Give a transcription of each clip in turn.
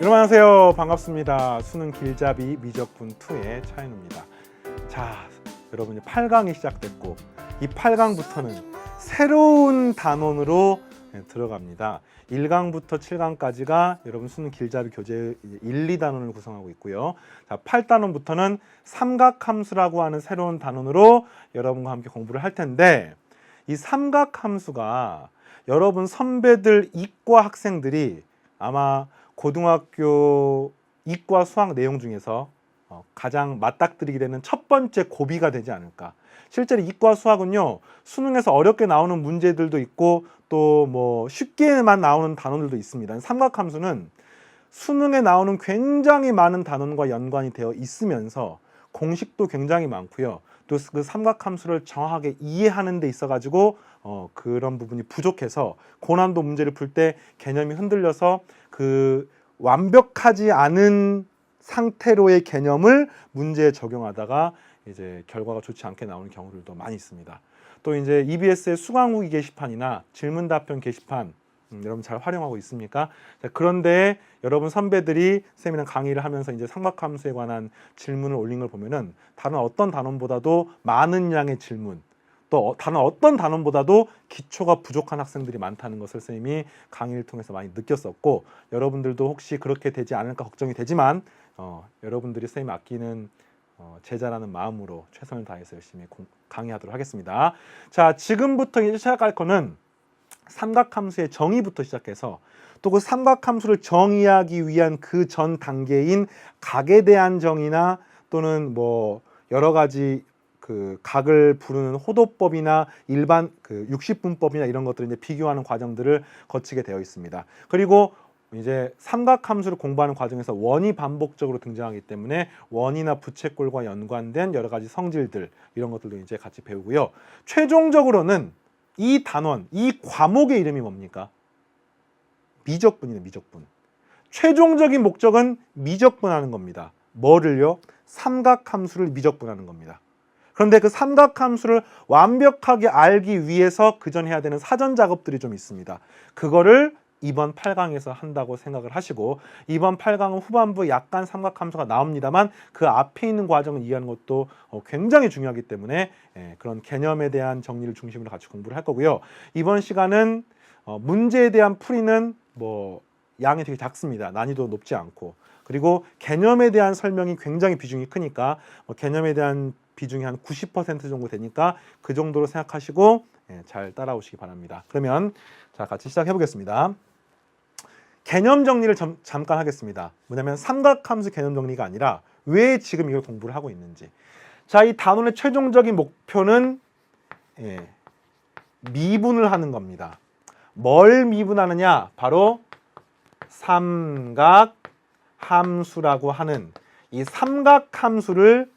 여러분 안녕하세요. 반갑습니다. 수능 길잡이 미적분 2의 차인우입니다. 자, 여러분 이제 8강이 시작됐고 이 8강부터는 새로운 단원으로 들어갑니다. 1강부터 7강까지가 여러분 수능 길잡이 교재 1, 2단원을 구성하고 있고요. 자, 8단원부터는 삼각함수라고 하는 새로운 단원으로 여러분과 함께 공부를 할 텐데, 이 삼각함수가 여러분 선배들 이과 학생들이 아마 고등학교 이과 수학 내용 중에서 가장 맞닥뜨리게 되는 첫 번째 고비가 되지 않을까. 실제로 이과 수학은요, 수능에서 어렵게 나오는 문제들도 있고 또 뭐 쉽게만 나오는 단원들도 있습니다. 삼각함수는 수능에 나오는 굉장히 많은 단원과 연관이 되어 있으면서 공식도 굉장히 많고요. 또 그 삼각함수를 정확하게 이해하는 데 있어 가지고 그런 부분이 부족해서 고난도 문제를 풀 때 개념이 흔들려서 그 완벽하지 않은 상태로의 개념을 문제에 적용하다가 이제 결과가 좋지 않게 나오는 경우들도 많이 있습니다. 또 이제 EBS의 수강 후기 게시판이나 질문 답변 게시판 여러분 잘 활용하고 있습니까? 자, 그런데 여러분 선배들이 쌤이랑 강의를 하면서 이제 삼각함수에 관한 질문을 올린 걸 보면은 다른 어떤 단원보다도 많은 양의 질문, 또 다른 어떤 단원보다도 기초가 부족한 학생들이 많다는 것을 쌤이 강의를 통해서 많이 느꼈었고, 여러분들도 혹시 그렇게 되지 않을까 걱정이 되지만 여러분들이 쌤이 아끼는 제자라는 마음으로 최선을 다해서 열심히 강의하도록 하겠습니다. 자, 지금부터 이제 시작할 거는 삼각함수의 정의부터 시작해서 또 그 삼각함수를 정의하기 위한 그 전 단계인 각에 대한 정의나 또는 뭐 여러 가지 그 각을 부르는 호도법이나 일반 그 60분법이나 이런 것들을 이제 비교하는 과정들을 거치게 되어 있습니다. 그리고 이제 삼각함수를 공부하는 과정에서 원이 반복적으로 등장하기 때문에 원이나 부채꼴과 연관된 여러 가지 성질들 이런 것들도 이제 같이 배우고요. 최종적으로는 이 단원, 이 과목의 이름이 뭡니까? 미적분이네, 미적분. 최종적인 목적은 미적분하는 겁니다. 뭐를요? 삼각함수를 미적분하는 겁니다. 그런데 그 삼각함수를 완벽하게 알기 위해서 그전 해야 되는 사전 작업들이 좀 있습니다. 그거를 이번 8강에서 한다고 생각을 하시고, 이번 8강은 후반부 약간 삼각함수가 나옵니다만 그 앞에 있는 과정을 이해하는 것도 굉장히 중요하기 때문에 그런 개념에 대한 정리를 중심으로 같이 공부를 할 거고요. 이번 시간은 문제에 대한 풀이는 뭐 양이 되게 작습니다. 난이도 높지 않고, 그리고 개념에 대한 설명이 굉장히 비중이 크니까 개념에 대한 비중이 한 90% 정도 되니까 그 정도로 생각하시고 잘 따라오시기 바랍니다. 그러면 자, 같이 시작해 보겠습니다. 개념 정리를 잠깐 하겠습니다. 뭐냐면 삼각함수 개념 정리가 아니라 왜 지금 이걸 공부를 하고 있는지. 자, 이 단원의 최종적인 목표는 미분을 하는 겁니다. 뭘 미분하느냐? 바로 삼각함수라고 하는 이 삼각함수를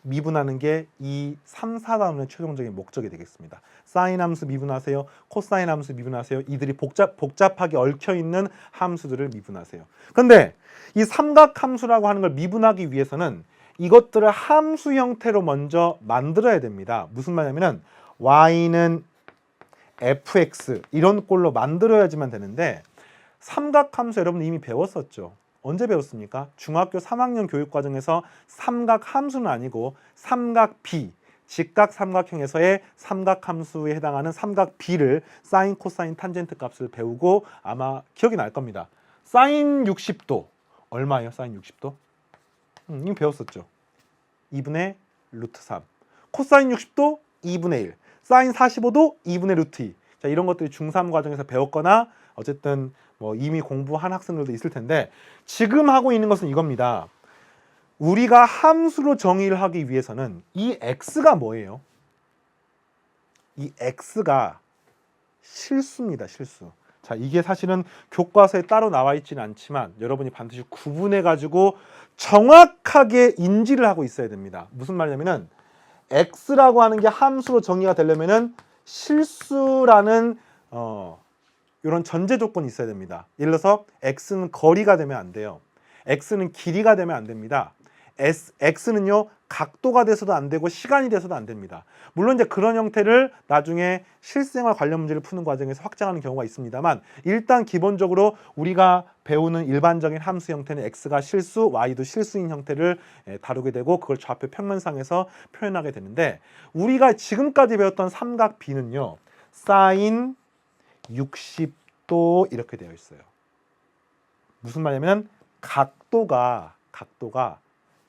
미분하는 게 이 3, 4단원의 최종적인 목적이 되겠습니다. 사인 함수 미분하세요. 코사인 함수 미분하세요. 이들이 복잡하게 얽혀있는 함수들을 미분하세요. 그런데 이 삼각함수라고 하는 걸 미분하기 위해서는 이것들을 함수 형태로 먼저 만들어야 됩니다. 무슨 말이냐면 y는 fx 이런 꼴로 만들어야지만 되는데, 삼각함수 여러분 이미 배웠었죠. 언제 배웠습니까? 중학교 3학년 교육과정에서 삼각함수는 아니고 삼각비, 직각삼각형에서의 삼각함수에 해당하는 삼각비를 사인, 코사인, 탄젠트 값을 배우고 아마 기억이 날 겁니다. 사인 60도 얼마예요? 사인 60도? 이미 배웠었죠. 2분의 루트 3. 코사인 60도 2분의 1. 사인 45도 2분의 루트 2. 자, 이런 것들이 중3 과정에서 배웠거나 어쨌든 뭐 이미 공부한 학생들도 있을 텐데, 지금 하고 있는 것은 이겁니다. 우리가 함수로 정의를 하기 위해서는 이 x가 뭐예요? 이 x가 실수입니다. 실수. 자, 이게 사실은 교과서에 따로 나와 있지는 않지만 여러분이 반드시 구분해 가지고 정확하게 인지를 하고 있어야 됩니다. 무슨 말이냐면은 x라고 하는 게 함수로 정의가 되려면은 실수라는 이런 전제 조건이 있어야 됩니다. 예를 들어서 x는 거리가 되면 안 돼요. x는 길이가 되면 안 됩니다. x는요 각도가 돼서도 안 되고 시간이 돼서도 안 됩니다. 물론 이제 그런 형태를 나중에 실생활 관련 문제를 푸는 과정에서 확장하는 경우가 있습니다만 일단 기본적으로 우리가 배우는 일반적인 함수 형태는 x가 실수, y도 실수인 형태를 다루게 되고 그걸 좌표 평면상에서 표현하게 되는데 우리가 지금까지 배웠던 삼각 B는요. 사인 60도 이렇게 되어 있어요. 무슨 말이냐면 각도가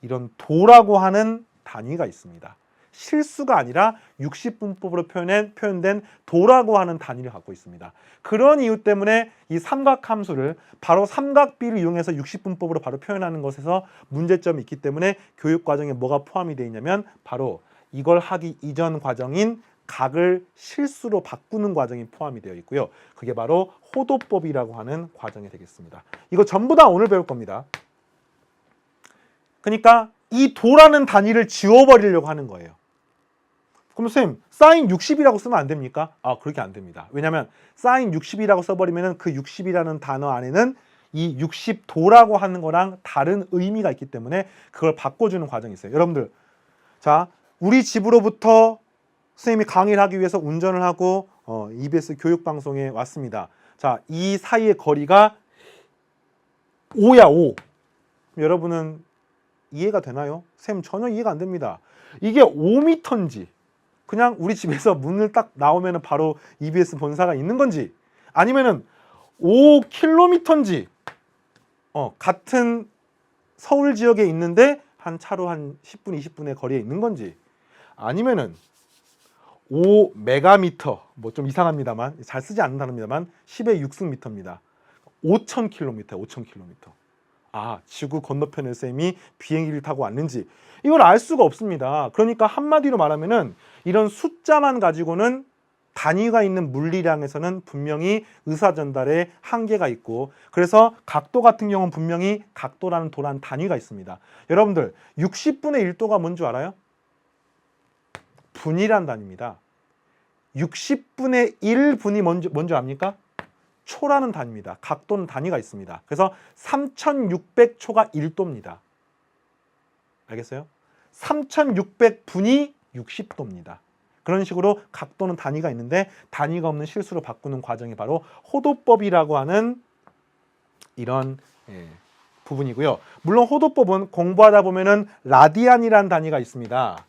이런 도라고 하는 단위가 있습니다. 실수가 아니라 60분법으로 표현된 도라고 하는 단위를 갖고 있습니다. 그런 이유 때문에 이 삼각함수를 바로 삼각비를 이용해서 60분법으로 바로 표현하는 것에서 문제점이 있기 때문에 교육과정에 뭐가 포함이 되어 있냐면 바로 이걸 하기 이전 과정인 각을 실수로 바꾸는 과정이 포함이 되어 있고요. 그게 바로 호도법이라고 하는 과정이 되겠습니다. 이거 전부 다 오늘 배울 겁니다. 그러니까 이 도라는 단위를 지워버리려고 하는 거예요. 그럼 선생님 사인 60이라고 쓰면 안 됩니까? 그렇게 안 됩니다. 왜냐하면 사인 60이라고 써버리면 그 60이라는 단어 안에는 이 60도라고 하는 거랑 다른 의미가 있기 때문에 그걸 바꿔주는 과정이 있어요. 여러분들 자 우리 집으로부터 선생님이 강의를 하기 위해서 운전을 하고 EBS 교육방송에 왔습니다. 자, 이 사이의 거리가 5야 5. 여러분은 이해가 되나요? 선생님 전혀 이해가 안 됩니다. 이게 5m인지 그냥 우리 집에서 문을 딱 나오면 바로 EBS 본사가 있는 건지 아니면은 5km인지 같은 서울 지역에 있는데 한 차로 한 10분 20분의 거리에 있는 건지 아니면은 5메가미터 뭐 좀 이상합니다만 잘 쓰지 않는 단어입니다만 10의 6승미터입니다. 5,000km 5,000km. 지구 건너편에 쌤이 비행기를 타고 왔는지 이걸 알 수가 없습니다. 그러니까 한마디로 말하면은 이런 숫자만 가지고는 단위가 있는 물리량에서는 분명히 의사 전달에 한계가 있고 그래서 각도 같은 경우는 분명히 각도라는 도란 단위가 있습니다. 여러분들 60분의 1도가 뭔지 알아요? 분이란 단위입니다. 60분의 1분이 뭔지 압니까? 초라는 단위입니다. 각도는 단위가 있습니다. 그래서 3600초가 1도입니다. 알겠어요? 3600분이 60도입니다. 그런 식으로 각도는 단위가 있는데 단위가 없는 실수로 바꾸는 과정이 바로 호도법이라고 하는 이런 부분이고요. 물론 호도법은 공부하다 보면은 라디안이라는 단위가 있습니다.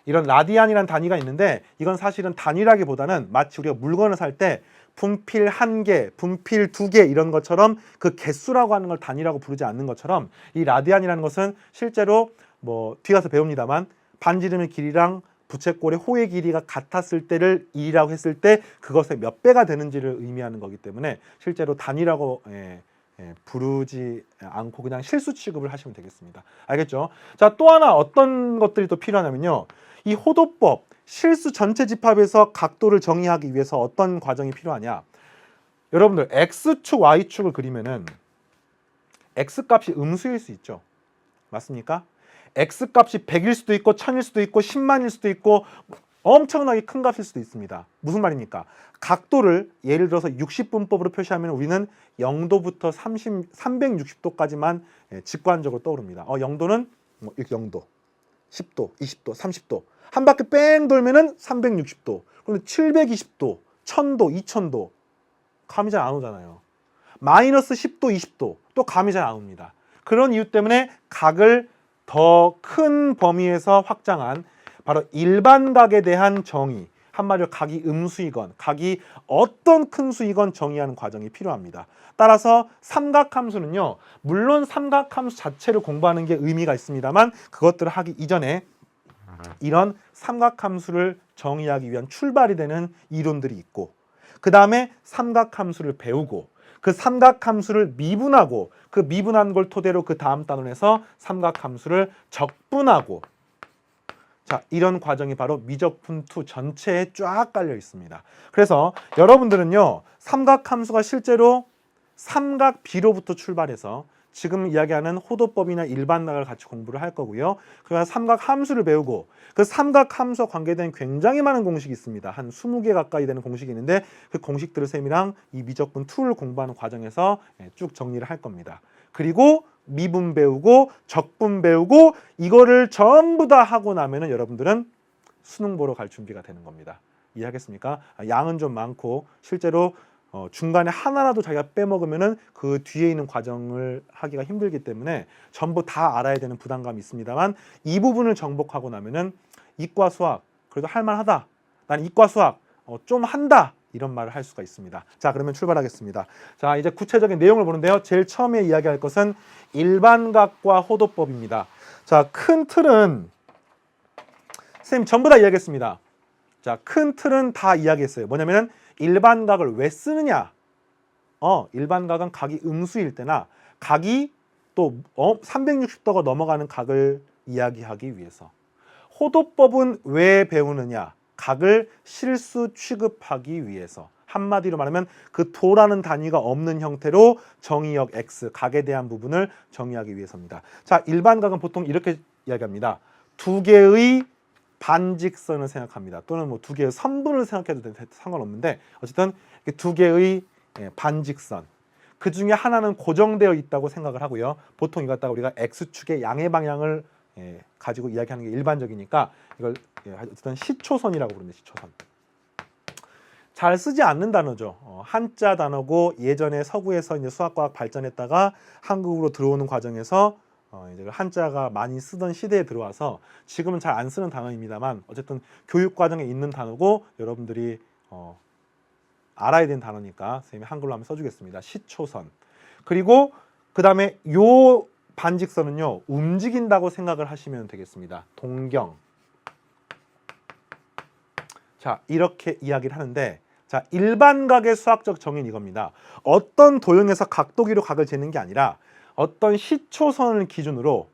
이런 라디안이라는 단위가 있는데 이건 사실은 단위라기보다는 마치 우리가 물건을 살 때 분필 1개, 분필 2개 이런 것처럼 그 개수라고 하는 걸 단위라고 부르지 않는 것처럼 이 라디안이라는 것은 실제로 뭐 뒤 가서 배웁니다만 반지름의 길이랑 부채꼴의 호의 길이가 같았을 때를 2라고 했을 때 그것의 몇 배가 되는지를 의미하는 거기 때문에 실제로 단위라고 부르지 않고 그냥 실수 취급을 하시면 되겠습니다. 알겠죠? 자, 또 하나 어떤 것들이 또 필요하냐면요. 이 호도법, 실수 전체 집합에서 각도를 정의하기 위해서 어떤 과정이 필요하냐. 여러분들 X축, Y축을 그리면은 X값이 음수일 수 있죠. 맞습니까? X값이 100일 수도 있고 1000일 수도 있고 10만일 수도 있고 엄청나게 큰 값일 수도 있습니다. 무슨 말입니까? 각도를 예를 들어서 60분법으로 표시하면 우리는 0도부터 360도까지만 직관적으로 떠오릅니다. 0도는 뭐 0도, 10도, 20도, 30도. 한 바퀴 뺑 돌면은 360도. 그런데 720도, 1000도, 2000도. 감이 잘 안 오잖아요. 마이너스 10도, 20도. 또 감이 잘 안 옵니다. 그런 이유 때문에 각을 더 큰 범위에서 확장한 바로 일반각에 대한 정의, 한마디로 각이 음수이건 각이 어떤 큰 수이건 정의하는 과정이 필요합니다. 따라서 삼각함수는요, 물론 삼각함수 자체를 공부하는 게 의미가 있습니다만 그것들을 하기 이전에 이런 삼각함수를 정의하기 위한 출발이 되는 이론들이 있고 그 다음에 삼각함수를 배우고 그 삼각함수를 미분하고 그 미분한 걸 토대로 그 다음 단원에서 삼각함수를 적분하고 자, 이런 과정이 바로 미적분2 전체에 쫙 깔려 있습니다. 그래서 여러분들은요, 삼각함수가 실제로 삼각비로부터 출발해서 지금 이야기하는 호도법이나 일반각을 같이 공부를 할 거고요. 그래서 삼각함수를 배우고 그 삼각함수와 관계된 굉장히 많은 공식이 있습니다. 한 20개 가까이 되는 공식이 있는데 그 공식들을 쌤이랑 이 미적분2를 공부하는 과정에서 쭉 정리를 할 겁니다. 그리고 미분 배우고 적분 배우고 이거를 전부 다 하고 나면은 여러분들은 수능 보러 갈 준비가 되는 겁니다. 이해하겠습니까? 양은 좀 많고 실제로 중간에 하나라도 자기가 빼먹으면은 그 뒤에 있는 과정을 하기가 힘들기 때문에 전부 다 알아야 되는 부담감이 있습니다만 이 부분을 정복하고 나면은 이과 수학 그래도 할만하다. 난 이과 수학 좀 한다. 이런 말을 할 수가 있습니다. 자, 그러면 출발하겠습니다. 자, 이제 구체적인 내용을 보는데요. 제일 처음에 이야기할 것은 일반각과 호도법입니다. 자, 큰 틀은 선생님 전부 다 이야기했습니다. 자, 큰 틀은 다 이야기했어요. 뭐냐면은 일반각을 왜 쓰느냐? 일반각은 각이 음수일 때나 각이 또 360도가 넘어가는 각을 이야기하기 위해서. 호도법은 왜 배우느냐? 각을 실수 취급하기 위해서. 한마디로 말하면 그 도라는 단위가 없는 형태로 정의역 X, 각에 대한 부분을 정의하기 위해서입니다. 자, 일반각은 보통 이렇게 이야기합니다. 두 개의 반직선을 생각합니다. 또는 뭐 두 개의 선분을 생각해도 상관없는데 어쨌든 두 개의 반직선. 그 중에 하나는 고정되어 있다고 생각을 하고요. 보통 이거 갖다가 우리가 X축의 양의 방향을 가지고 이야기하는 게 일반적이니까 이걸 어쨌든 시초선이라고 부릅니다. 시초선. 잘 쓰지 않는 단어죠. 한자 단어고 예전에 서구에서 이제 수학과학 발전했다가 한국으로 들어오는 과정에서 이제 한자가 많이 쓰던 시대에 들어와서 지금은 잘 안 쓰는 단어입니다만 어쨌든 교육 과정에 있는 단어고 여러분들이 알아야 되는 단어니까 선생님이 한글로 한번 써주겠습니다. 시초선. 그리고 그 다음에 요 반직선은요 움직인다고 생각을 하시면 되겠습니다. 동경. 자, 이렇게 이야기를 하는데 자, 일반각의 수학적 정의는 이겁니다. 어떤 도형에서 각도기로 각을 재는 게 아니라 어떤 시초선을 기준으로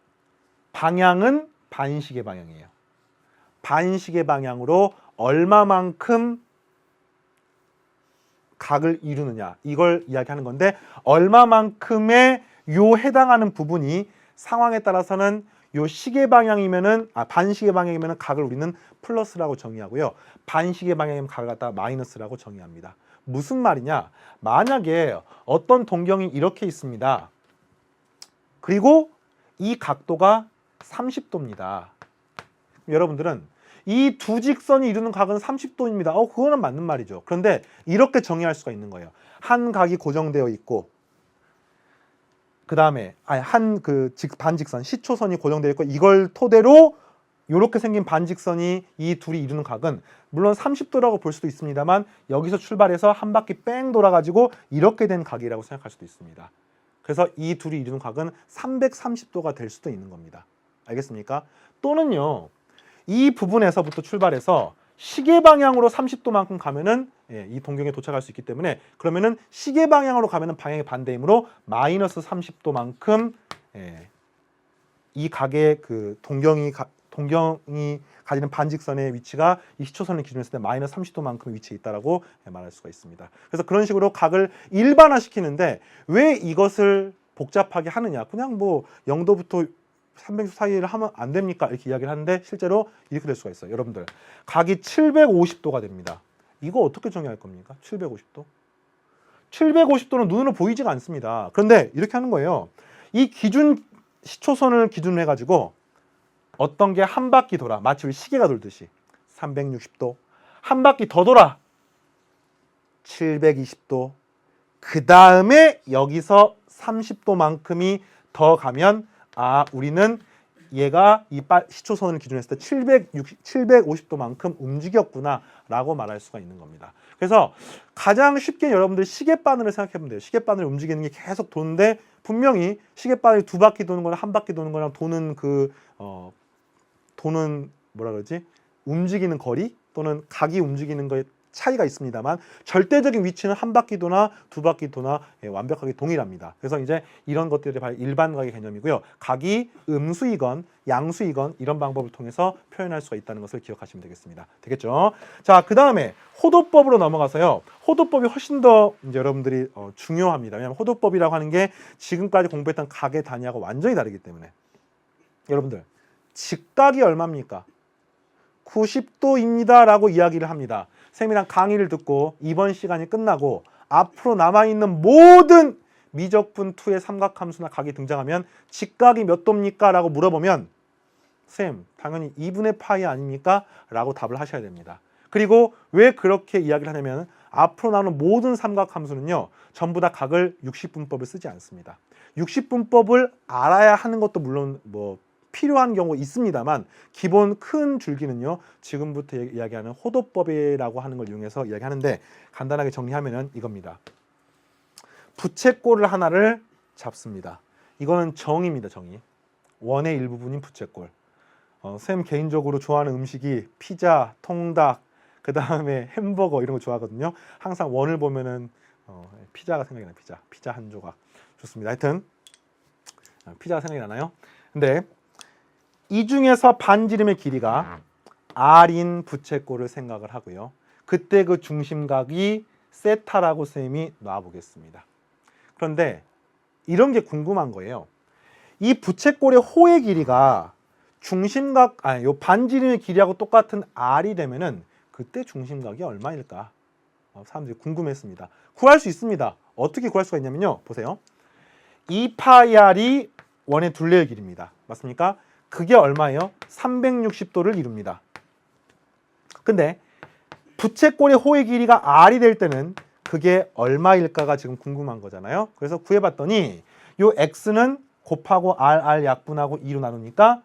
방향은 반시계 방향이에요. 반시계 방향으로 얼마만큼 각을 이루느냐 이걸 이야기하는 건데 얼마만큼의 요 해당하는 부분이 상황에 따라서는 요 시계 방향이면은 반시계 방향이면은 각을 우리는 플러스라고 정의하고요. 반시계 방향이면 각을 갖다가 마이너스라고 정의합니다. 무슨 말이냐? 만약에 어떤 동경이 이렇게 있습니다. 그리고 이 각도가 30도입니다. 여러분들은 이 두 직선이 이루는 각은 30도입니다. 그거는 맞는 말이죠. 그런데 이렇게 정의할 수가 있는 거예요. 한 각이 고정되어 있고 그 다음에 반직선, 시초선이 고정되어 있고 이걸 토대로 이렇게 생긴 반직선이 이 둘이 이루는 각은 물론 30도라고 볼 수도 있습니다만 여기서 출발해서 한 바퀴 뺑 돌아가지고 이렇게 된 각이라고 생각할 수도 있습니다. 그래서 이 둘이 이루는 각은 330도가 될 수도 있는 겁니다. 알겠습니까? 또는요. 이 부분에서부터 출발해서 시계 방향으로 30도만큼 가면은 이 동경에 도착할 수 있기 때문에 그러면은 시계 방향으로 가면은 방향이 반대이므로 마이너스 30도만큼 이 각의 그 동경이 가지는 반직선의 위치가 이 시초선을 기준으로 했을 때 마이너스 30도만큼 위치해 있다라고 말할 수가 있습니다. 그래서 그런 식으로 각을 일반화시키는데 왜 이것을 복잡하게 하느냐? 그냥 뭐 0도부터 360 사이를 하면 안 됩니까? 이렇게 이야기를 하는데 실제로 이렇게 될 수가 있어요. 여러분들 각이 750도가 됩니다. 이거 어떻게 정의할 겁니까? 750도? 750도는 눈으로 보이지가 않습니다. 그런데 이렇게 하는 거예요. 이 기준 시초선을 기준으로 해가지고 어떤 게 한 바퀴 돌아. 마치 우리 시계가 돌듯이 360도. 한 바퀴 더 돌아. 720도. 그 다음에 여기서 30도만큼이 더 가면 우리는 얘가 이 시초선을 기준으로 했을 때 750도만큼 움직였구나 라고 말할 수가 있는 겁니다. 그래서 가장 쉽게 여러분들 시계바늘을 생각해 보면 돼요. 시계바늘 움직이는 게 계속 도는데 분명히 시계바늘이 두 바퀴 도는 거랑 한 바퀴 도는 거랑 도는 뭐라 그러지? 움직이는 거리 또는 각이 움직이는 거에 차이가 있습니다만 절대적인 위치는 한 바퀴 도나 두 바퀴 도나 완벽하게 동일합니다. 그래서 이제 이런 것들이 바로 일반각의 개념이고요. 각이 음수이건 양수이건 이런 방법을 통해서 표현할 수가 있다는 것을 기억하시면 되겠습니다. 되겠죠? 자, 그 다음에 호도법으로 넘어가서요. 호도법이 훨씬 더 이제 여러분들이 중요합니다. 왜냐하면 호도법이라고 하는 게 지금까지 공부했던 각의 단위하고 완전히 다르기 때문에 여러분들 직각이 얼마입니까? 90도입니다 라고 이야기를 합니다. 쌤이랑 강의를 듣고 이번 시간이 끝나고 앞으로 남아있는 모든 미적분 2의 삼각함수나 각이 등장하면 직각이 몇 도입니까? 라고 물어보면 쌤, 당연히 2분의 파이 아닙니까? 라고 답을 하셔야 됩니다. 그리고 왜 그렇게 이야기를 하냐면 앞으로 나오는 모든 삼각함수는요, 전부 다 각을 60분법을 쓰지 않습니다. 60분법을 알아야 하는 것도 물론 뭐 필요한 경우 있습니다만 기본 큰 줄기는요, 지금부터 이야기하는 호도법이라고 하는 걸 이용해서 이야기하는데 간단하게 정리하면은 이겁니다. 부채꼴을 하나를 잡습니다. 이거는 정의입니다. 정의. 원의 일부분인 부채꼴. 쌤 개인적으로 좋아하는 음식이 피자, 통닭, 그 다음에 햄버거 이런 거 좋아하거든요. 항상 원을 보면은 피자가 생각이 나요. 피자 한 조각. 좋습니다. 하여튼 피자가 생각이 나나요? 근데 이 중에서 반지름의 길이가 r인 부채꼴을 생각을 하고요. 그때 그 중심각이 세타라고 쌤이 놔보겠습니다. 그런데 이런 게 궁금한 거예요. 이 부채꼴의 호의 길이가 요 반지름의 길이하고 똑같은 r이 되면은 그때 중심각이 얼마일까? 사람들이 궁금했습니다. 구할 수 있습니다. 어떻게 구할 수가 있냐면요. 보세요. 2파이r이 원의 둘레의 길이입니다. 맞습니까? 그게 얼마예요? 360도를 이룹니다. 근데 부채꼴의 호의 길이가 r이 될 때는 그게 얼마일까가 지금 궁금한 거잖아요. 그래서 구해봤더니 요 x는 곱하고 r 약분하고 2로 나누니까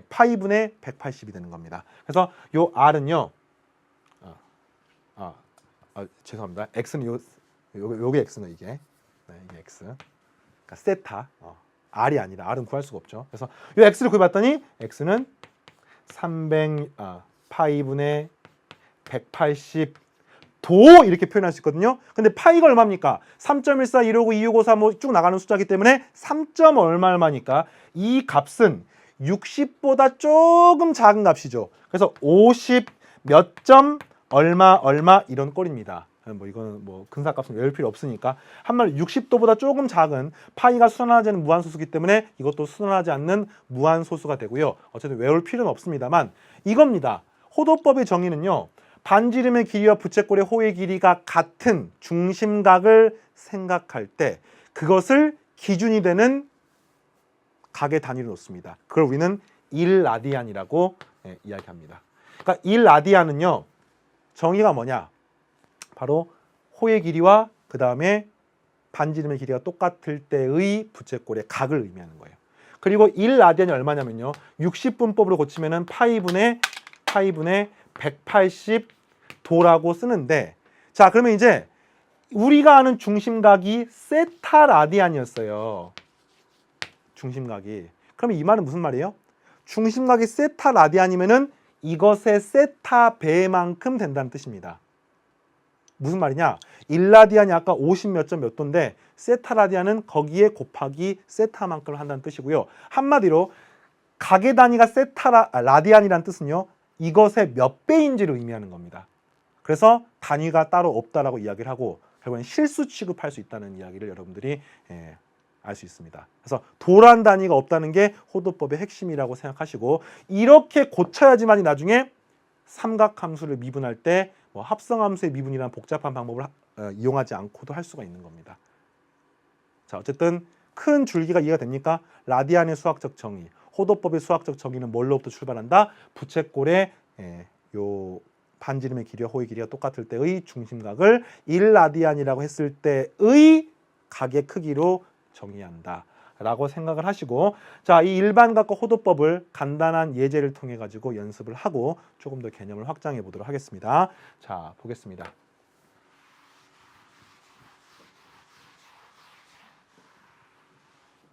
파이분의 180이 되는 겁니다. 그래서 요 r은요, 죄송합니다. x는 요게 x는 이게 x. 그러니까 세타. r이 아니라 r은 구할 수가 없죠. 그래서 요 x를 구해봤더니 x는 300파이분의 180도 이렇게 표현할 수 있거든요. 근데 파이가 얼마입니까? 3.14, 159, 265, 35 쭉 나가는 숫자이기 때문에 3점 얼마니까 이 값은 60보다 조금 작은 값이죠. 그래서 50 몇 점 얼마 이런 꼴입니다. 뭐 이거는 뭐 근사값은 외울 필요 없으니까 한말 60도보다 조금 작은 파이가 수선하지 않는 무한소수기 때문에 이것도 수선하지 않는 무한소수가 되고요. 어쨌든 외울 필요는 없습니다만 이겁니다. 호도법의 정의는요, 반지름의 길이와 부채꼴의 호의 길이가 같은 중심각을 생각할 때 그것을 기준이 되는 각의 단위로 놓습니다. 그걸 우리는 1라디안이라고 이야기합니다. 그러니까 1라디안은요, 정의가 뭐냐? 바로 호의 길이와 그 다음에 반지름의 길이가 똑같을 때의 부채꼴의 각을 의미하는 거예요. 그리고 1라디안이 얼마냐면요, 60분법으로 고치면은 파이분의 180도라고 쓰는데, 자 그러면 이제 우리가 아는 중심각이 세타 라디안이었어요. 중심각이. 그러면 이 말은 무슨 말이에요? 중심각이 세타 라디안이면은 이것의 세타 배만큼 된다는 뜻입니다. 무슨 말이냐? 1라디안이 아까 50 몇 점 몇 도인데 세타 라디안은 거기에 곱하기 세타만큼을 한다는 뜻이고요. 한마디로 각의 단위가 세타 라디안이라는 뜻은요, 이것의 몇 배인지를 의미하는 겁니다. 그래서 단위가 따로 없다라고 이야기를 하고 결국엔 실수 취급할 수 있다는 이야기를 여러분들이 알 수 있습니다. 그래서 도란 단위가 없다는 게 호도법의 핵심이라고 생각하시고, 이렇게 고쳐야지만이 나중에 삼각함수를 미분할 때 뭐 합성함수의 미분이라는 복잡한 방법을 이용하지 않고도 할 수가 있는 겁니다. 자, 어쨌든 큰 줄기가 이해가 됩니까? 라디안의 수학적 정의, 호도법의 수학적 정의는 뭘로부터 출발한다? 부채꼴의 요 반지름의 길이와 호의 길이가 똑같을 때의 중심각을 1라디안이라고 했을 때의 각의 크기로 정의한다 라고 생각을 하시고, 자, 이 일반각과 호도법을 간단한 예제를 통해 가지고 연습을 하고 조금 더 개념을 확장해 보도록 하겠습니다. 자, 보겠습니다.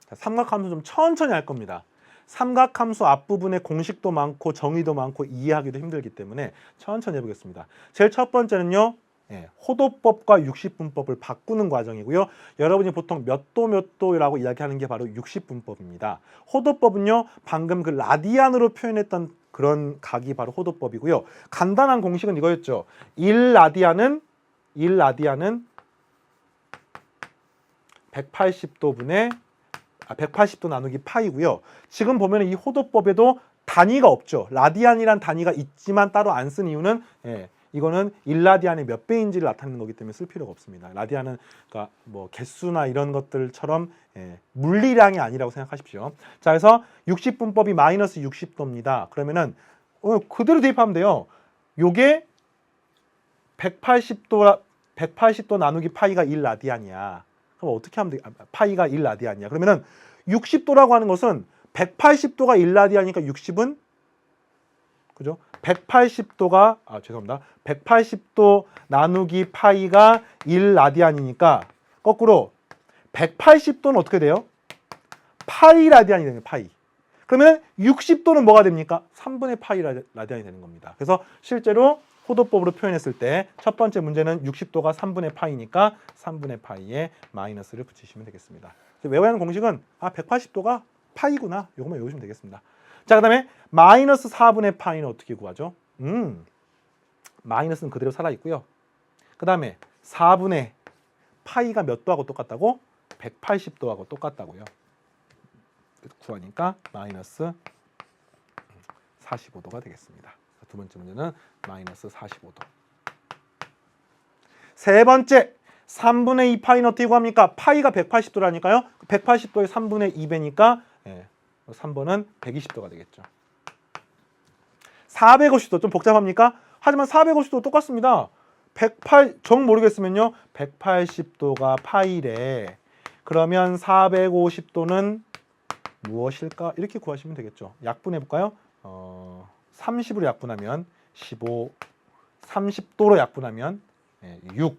자, 삼각함수 좀 천천히 할 겁니다. 삼각함수 앞부분에 공식도 많고 정의도 많고 이해하기도 힘들기 때문에 천천히 해보겠습니다. 제일 첫 번째는요, 호도법과 60분법을 바꾸는 과정이고요. 여러분이 보통 몇 도라고 이야기하는 게 바로 60분법입니다. 호도법은요, 방금 그 라디안으로 표현했던 그런 각이 바로 호도법이고요. 간단한 공식은 이거였죠. 1라디안은 180도 나누기 파이고요. 지금 보면 이 호도법에도 단위가 없죠. 라디안이란 단위가 있지만 따로 안 쓴 이유는 이거는 1라디안의 몇 배인지를 나타내는 거기 때문에 쓸 필요가 없습니다. 라디안은 그러니까 뭐 개수나 이런 것들처럼 물리량이 아니라고 생각하십시오. 자, 그래서 60분법이 마이너스 60도입니다. 그러면은 그대로 대입하면 돼요. 요게 180도 나누기 파이가 1라디안이야. 그럼 어떻게 하면 돼? 파이가 1라디안이야. 그러면은 60도라고 하는 것은 180도가 1라디안이니까 60은 그죠? 180도가 죄송합니다. 180도 나누기 파이가 1라디안이니까 거꾸로 180도는 어떻게 돼요? 파이 라디안이 되는 파이. 그러면 60도는 뭐가 됩니까? 3분의 파이 라디안이 되는 겁니다. 그래서 실제로 호도법으로 표현했을 때 첫 번째 문제는 60도가 3분의 파이니까 3분의 파이에 마이너스를 붙이시면 되겠습니다. 외워야 하는 공식은 180도가 파이구나. 이것만 외우시면 되겠습니다. 자, 그 다음에 마이너스 4분의 파이는 어떻게 구하죠? 마이너스는 그대로 살아있고요. 그 다음에 4분의 파이가 몇 도하고 똑같다고? 180도하고 똑같다고요. 구하니까 마이너스 45도가 되겠습니다. 두 번째 문제는 마이너스 45도. 세 번째, 3분의 2 파이는 어떻게 구합니까? 파이가 180도라니까요. 180도의 3분의 2배니까 3번은 120도가 되겠죠. 450도 좀 복잡합니까? 하지만 450도 똑같습니다. 정 모르겠으면요. 180도가 파이래. 그러면 450도는 무엇일까? 이렇게 구하시면 되겠죠. 약분해 볼까요? 30으로 약분하면 15, 30도로 약분하면 6.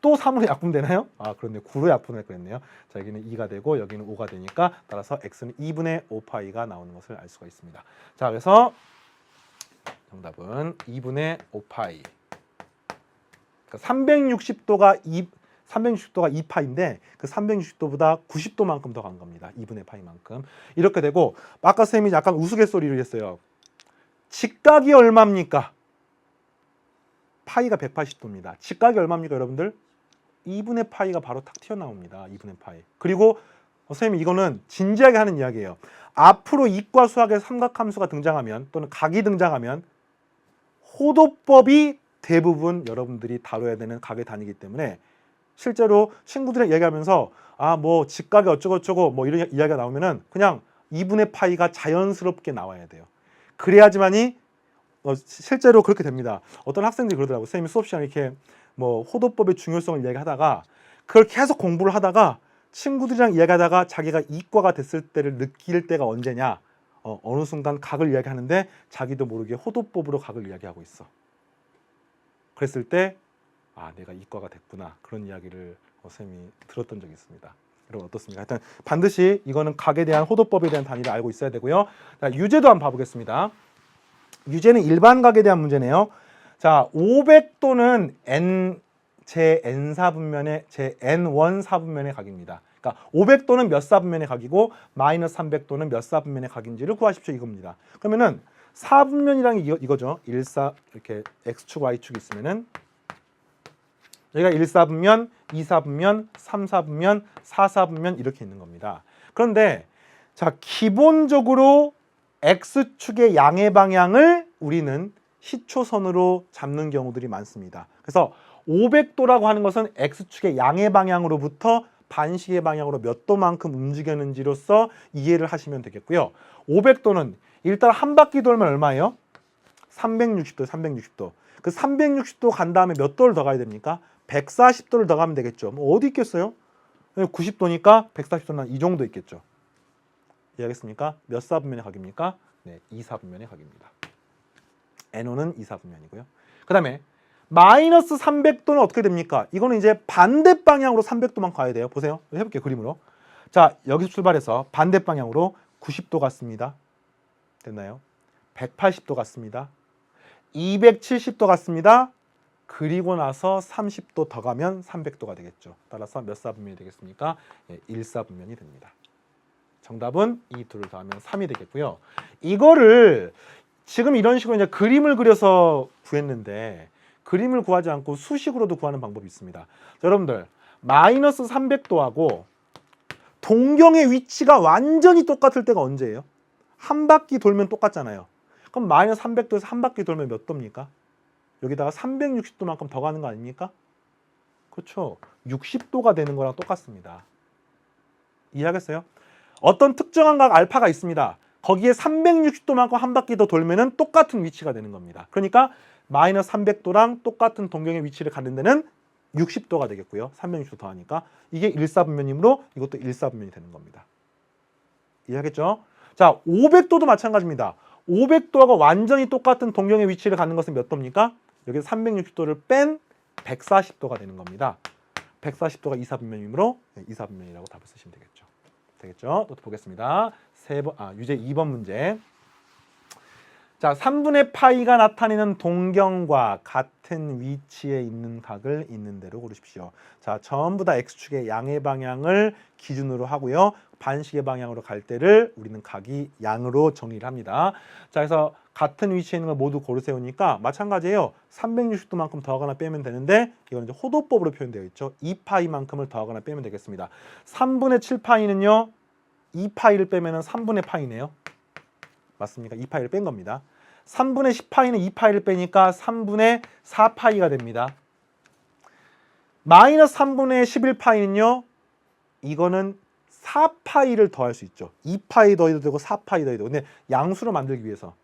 또 3으로 약분되나요? 그렇네. 9로 약분할 거였네요. 자, 여기는 2가 되고 여기는 5가 되니까 따라서 x는 2분의 5파이가 나오는 것을 알 수가 있습니다. 자, 그래서 정답은 2분의 5파이. 그러니까 360도가 2파인데 그 360도보다 90도만큼 더 간 겁니다. 2분의 파이만큼. 이렇게 되고 아까 선생님이 약간 우스갯소리를 했어요. 직각이 얼마입니까? 파이가 180도입니다. 직각이 얼마입니까, 여러분들? 2분의 파이가 바로 탁 튀어나옵니다. 2분의 파이. 그리고 선생님 이거는 진지하게 하는 이야기예요. 앞으로 이과 수학에 삼각함수가 등장하면 또는 각이 등장하면 호도법이 대부분 여러분들이 다뤄야 되는 각의 단위이기 때문에 실제로 친구들이랑 얘기하면서 뭐 직각이 어쩌고저쩌고 뭐 이런 이야기가 나오면은 그냥 2분의 파이가 자연스럽게 나와야 돼요. 그래야지만이 실제로 그렇게 됩니다. 어떤 학생들이 그러더라고요. 선생님이 수업 시간에 이렇게 뭐 호도법의 중요성을 이야기하다가 그걸 계속 공부를 하다가 친구들이랑 이야기하다가 자기가 이과가 됐을 때를 느낄 때가 언제냐? 어느 순간 각을 이야기하는데 자기도 모르게 호도법으로 각을 이야기하고 있어. 그랬을 때 내가 이과가 됐구나. 그런 이야기를 선생님이 들었던 적이 있습니다. 여러분 어떻습니까? 하여튼 반드시 이거는 각에 대한 호도법에 대한 단위를 알고 있어야 되고요. 자, 유제도 한번 봐보겠습니다. 유제는 일반각에 대한 문제네요. 자, 500도는 제 n4분면의 제 n1 4분면의 각입니다. 그러니까 500도는 몇 사분면의 각이고 마이너스 300도는 몇 사분면의 각인지를 구하십시오. 이겁니다. 그러면은 4분면이라는 게 이거죠. 1, 4 이렇게 x축, y축이 있으면은 여기가 1사분면, 2사분면, 3사분면, 4사분면 이렇게 있는 겁니다. 그런데 자, 기본적으로 x축의 양의 방향을 우리는 시초선으로 잡는 경우들이 많습니다. 그래서 500도라고 하는 것은 x축의 양의 방향으로부터 반시계 방향으로 몇 도만큼 움직였는지로서 이해를 하시면 되겠고요. 500도는 일단 한 바퀴 돌면 얼마예요? 360도, 360도. 그 360도 간 다음에 몇 도를 더 가야 됩니까? 140도를 더 가면 되겠죠. 뭐 어디 있겠어요? 90도니까 140도는 이 정도 있겠죠. 이해하겠습니까? 몇 사분면의 각입니까? 네, 2사분면의 각입니다. NO는 2사분면이고요. 그 다음에 마이너스 300도는 어떻게 됩니까? 이거는 이제 반대 방향으로 300도만 가야 돼요. 보세요. 해볼게요. 그림으로. 자, 여기서 출발해서 반대 방향으로 90도 갔습니다. 됐나요? 180도 갔습니다. 270도 갔습니다. 그리고 나서 30도 더 가면 300도가 되겠죠. 따라서 몇 사분면이 되겠습니까? 1사분면이 됩니다. 정답은 이 둘을 더하면 3이 되겠고요. 이거를 지금 이런 식으로 이제 그림을 그려서 구했는데 그림을 구하지 않고 수식으로도 구하는 방법이 있습니다. 자, 여러분들 마이너스 300도하고 동경의 위치가 완전히 똑같을 때가 언제예요? 한 바퀴 돌면 똑같잖아요. 그럼 마이너스 300도에서 한 바퀴 돌면 몇 도입니까? 여기다가 360도만큼 더 가는 거 아닙니까? 그렇죠. 60도가 되는 거랑 똑같습니다. 이해하겠어요? 어떤 특정한 각 알파가 있습니다. 거기에 360도만큼 한 바퀴 더 돌면은 똑같은 위치가 되는 겁니다. 그러니까 마이너스 300도랑 똑같은 동경의 위치를 가는 데는 60도가 되겠고요. 360도 더하니까 이게 1사분면이므로 이것도 1사분면이 되는 겁니다. 이해하겠죠? 자, 500도도 마찬가지입니다. 500도하고 완전히 똑같은 동경의 위치를 가는 것은 몇 도입니까? 여기서 360도를 뺀 140도가 되는 겁니다. 140도가 2사분면이므로 2사분면이라고 답을 쓰시면 되겠죠. 되겠죠? 또 보겠습니다. 유제 2번 문제. 자, 3분의 파이가 나타내는 동경과 같은 위치에 있는 각을 있는 대로 고르십시오. 자, 전부 다 x축의 양의 방향을 기준으로 하고요. 반식의 방향으로 갈 때를 우리는 각이 양으로 정리를 합니다. 자, 그래서 같은 위치에 있는 걸 모두 고루 세우니까 마찬가지예요. 360도만큼 더하거나 빼면 되는데 이건 이제 호도법으로 표현되어 있죠. 2파이만큼을 더하거나 빼면 되겠습니다. 3분의 7파이는요. 2파이를 빼면 3분의 파이네요. 맞습니까? 2파이를 뺀 겁니다. 3분의 10파이는 2파이를 빼니까 3분의 4파이가 됩니다. 마이너스 3분의 11파이는요. 이거는 4파이를 더할 수 있죠. 2파이 더해도 되고 4파이 더해도 되고. 근데 양수로 만들기 위해서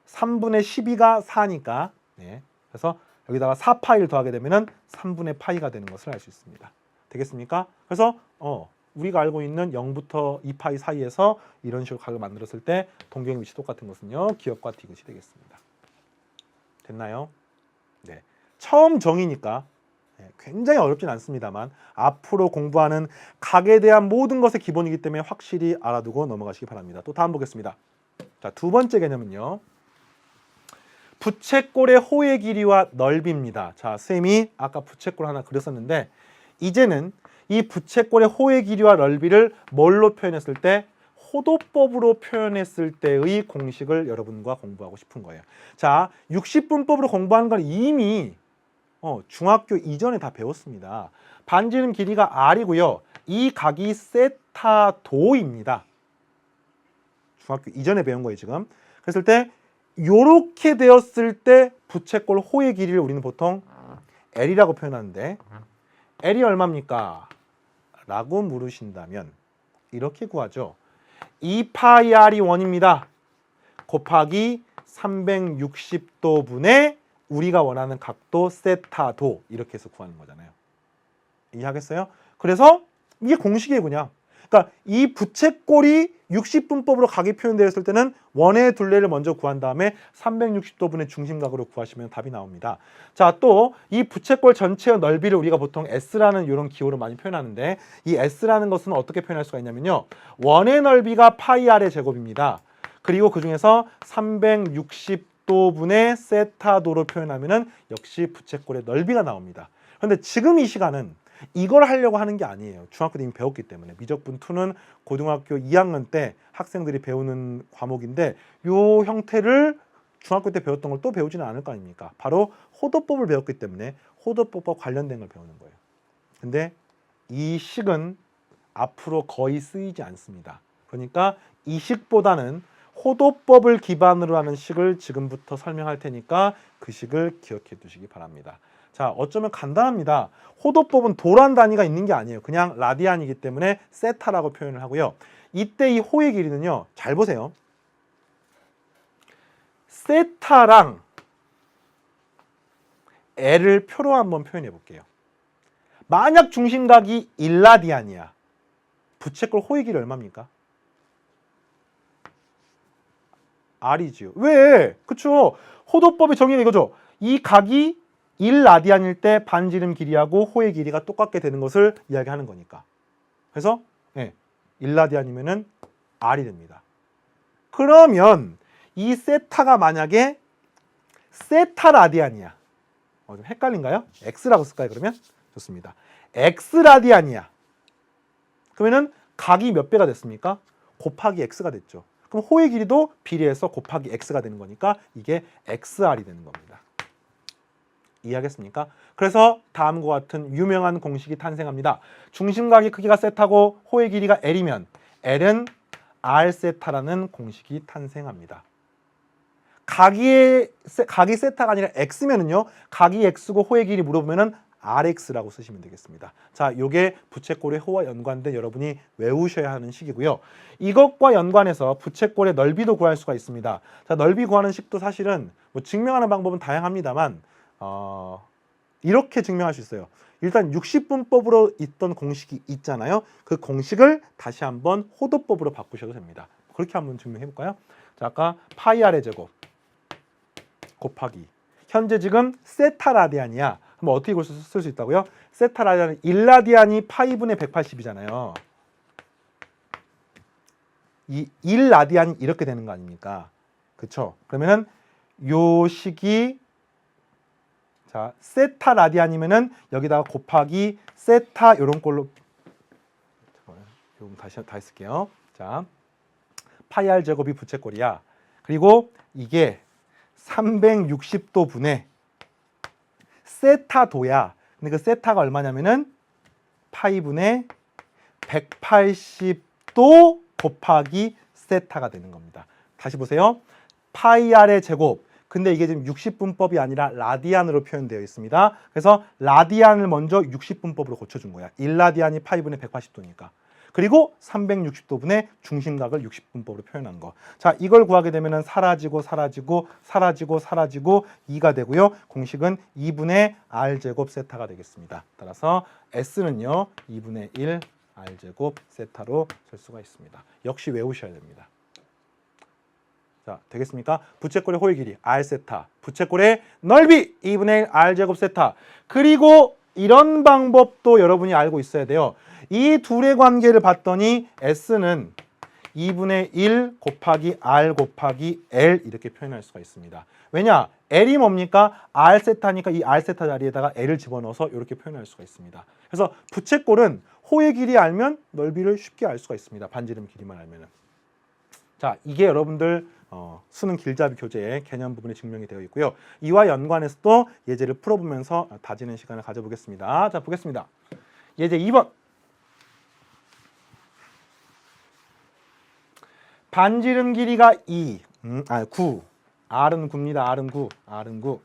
3분의 12가 4니까 네. 그래서 여기다가 4파이를 더하게 되면 3분의 파이가 되는 것을 알 수 있습니다. 되겠습니까? 그래서 우리가 알고 있는 0부터 2파이 사이에서 이런 식으로 각을 만들었을 때 동경의 위치 똑같은 것은요. 기역과 디귿이 되겠습니다. 됐나요? 네. 처음 정의니까 굉장히 어렵진 않습니다만 앞으로 공부하는 각에 대한 모든 것의 기본이기 때문에 확실히 알아두고 넘어가시기 바랍니다. 또 다음 보겠습니다. 자, 두 번째 개념은요. 부채꼴의 호의 길이와 넓이입니다. 자, 쌤이 아까 부채꼴 하나 그렸었는데 이제는 이 부채꼴의 호의 길이와 넓이를 뭘로 표현했을 때 호도법으로 표현했을 때의 공식을 여러분과 공부하고 싶은 거예요. 자, 60분법으로 공부하는 건 이미 중학교 이전에 다 배웠습니다. 반지름 길이가 r이고요. 이 각이 세타도입니다. 중학교 이전에 배운 거예요, 지금. 그랬을 때 요렇게 되었을 때 부채꼴 호의 길이를 우리는 보통 L이라고 표현하는데 L이 얼마입니까? 라고 물으신다면 이렇게 구하죠. 2파이 r이 1입니다. 곱하기 360도분의 우리가 원하는 각도 세타도 이렇게 해서 구하는 거잖아요. 이해하겠어요? 그래서 이게 공식이에요, 그냥. 그러니까 이 부채꼴이 60분법으로 각이 표현되었을 때는 원의 둘레를 먼저 구한 다음에 360도분의 중심각으로 구하시면 답이 나옵니다. 자, 또 이 부채꼴 전체의 넓이를 우리가 보통 S라는 이런 기호로 많이 표현하는데 이 S라는 것은 어떻게 표현할 수가 있냐면요. 원의 넓이가 파이 r의 제곱입니다. 그리고 그 중에서 360도분의 세타도로 표현하면은 역시 부채꼴의 넓이가 나옵니다. 그런데 지금 이 시간은 이걸 하려고 하는 게 아니에요. 중학교 때 이미 배웠기 때문에. 미적분 2는 고등학교 2학년 때 학생들이 배우는 과목인데 요 형태를 중학교 때 배웠던 걸 또 배우지는 않을 거 아닙니까? 바로 호도법을 배웠기 때문에 호도법과 관련된 걸 배우는 거예요. 근데 이 식은 앞으로 거의 쓰이지 않습니다. 그러니까 이 식보다는 호도법을 기반으로 하는 식을 지금부터 설명할 테니까 그 식을 기억해 두시기 바랍니다. 자, 어쩌면 간단합니다. 호도법은 도란 단위가 있는 게 아니에요. 그냥 라디안이기 때문에 세타라고 표현을 하고요. 이때 이 호의 길이는요. 잘 보세요. 세타랑 L을 표로 한번 표현해 볼게요. 만약 중심각이 1라디안이야. 부채꼴 호의 길이 얼마입니까? R이지요. 왜? 그쵸? 호도법의 정의는 이거죠. 이 각이 1라디안일 때 반지름 길이하고 호의 길이가 똑같게 되는 것을 이야기하는 거니까. 그래서 1라디안이면은 R이 됩니다. 그러면 이 세타가 만약에 세타라디안이야. 좀 헷갈린가요? X라고 쓸까요, 그러면? 좋습니다. X라디안이야. 그러면은 각이 몇 배가 됐습니까? 곱하기 X가 됐죠. 그럼 호의 길이도 비례해서 곱하기 X가 되는 거니까 이게 XR이 되는 겁니다. 이해하겠습니까? 그래서 다음과 같은 유명한 공식이 탄생합니다. 중심각의 크기가 세타고 호의 길이가 L이면 L은 R 세타라는 공식이 탄생합니다. 각이 세타가 아니라 x면은요. 각이 x고 호의 길이 물어보면은 rx라고 쓰시면 되겠습니다. 자, 요게 부채꼴의 호와 연관된 여러분이 외우셔야 하는 식이고요. 이것과 연관해서 부채꼴의 넓이도 구할 수가 있습니다. 자, 넓이 구하는 식도 사실은 뭐 증명하는 방법은 다양합니다만 이렇게 증명할 수 있어요. 일단 60분법으로 있던 공식이 있잖아요. 그 공식을 다시 한번 호도법으로 바꾸셔도 됩니다. 그렇게 한번 증명해 볼까요? 자, 아까 파이 r의 제곱 곱하기 현재 지금 세타 라디안이야. 한번 어떻게 쓸 수 있다고요? 세타 라디안은 1라디안이 파이분의 180이잖아요. 이 1라디안이 이렇게 되는 거 아닙니까? 그쵸? 그러면은 요 식이 자, 세타 라디안이면은 여기다가 곱하기 세타 요런 꼴로 좀 다시 쓸게요. 자, 파이 r 제곱이 부채꼴이야. 그리고 이게 360도 분의 세타도야. 근데 그 세타가 얼마냐면은 파이분의 180도 곱하기 세타가 되는 겁니다. 다시 보세요. 파이 r의 제곱. 근데 이게 지금 60분법이 아니라 라디안으로 표현되어 있습니다. 그래서 라디안을 먼저 60분법으로 고쳐준 거야. 1라디안이 파이분의 180도니까. 그리고 360도분의 중심각을 60분법으로 표현한 거. 자, 이걸 구하게 되면 사라지고 2가 되고요. 공식은 2분의 r제곱 세타가 되겠습니다. 따라서 S는요. 2분의 1 r제곱 세타로 쓸 수가 있습니다. 역시 외우셔야 됩니다. 자, 되겠습니까? 부채꼴의 호의 길이 r세타, 부채꼴의 넓이 2분의 1 r제곱 세타. 그리고 이런 방법도 여러분이 알고 있어야 돼요. 이 둘의 관계를 봤더니 S는 2분의 1 곱하기 R 곱하기 L 이렇게 표현할 수가 있습니다. 왜냐? L이 뭡니까? R세타니까 이 R세타 자리에다가 L을 집어넣어서 이렇게 표현할 수가 있습니다. 그래서 부채꼴은 호의 길이 알면 넓이를 쉽게 알 수가 있습니다. 반지름 길이만 알면은. 자, 이게 여러분들 수능 길잡이 교재의 개념 부분에 증명이 되어 있고요. 이와 연관해서 또 예제를 풀어보면서 다지는 시간을 가져보겠습니다. 자, 보겠습니다. 예제 2번. 반지름 길이가 9. R은 9입니다. R은 9.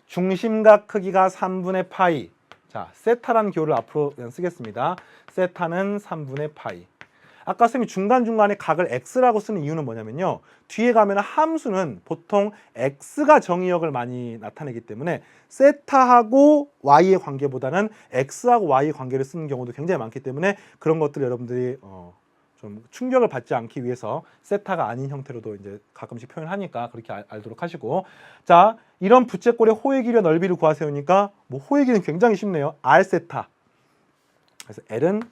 중심각 크기가 3분의 파이. 자, 세타라는 기호를 앞으로 그냥 쓰겠습니다. 세타는 3분의 파이. 아까 쌤이 중간중간에 각을 x라고 쓰는 이유는 뭐냐면요. 뒤에 가면 함수는 보통 x가 정의역을 많이 나타내기 때문에 세타하고 y의 관계보다는 x하고 y의 관계를 쓰는 경우도 굉장히 많기 때문에 그런 것들 여러분들이 좀 충격을 받지 않기 위해서 세타가 아닌 형태로도 이제 가끔씩 표현하니까 그렇게 알도록 하시고, 자, 이런 부채꼴의 호의 길이와 넓이를 구하세요니까 뭐 호의 길이는 굉장히 쉽네요. r 세타. 그래서 l은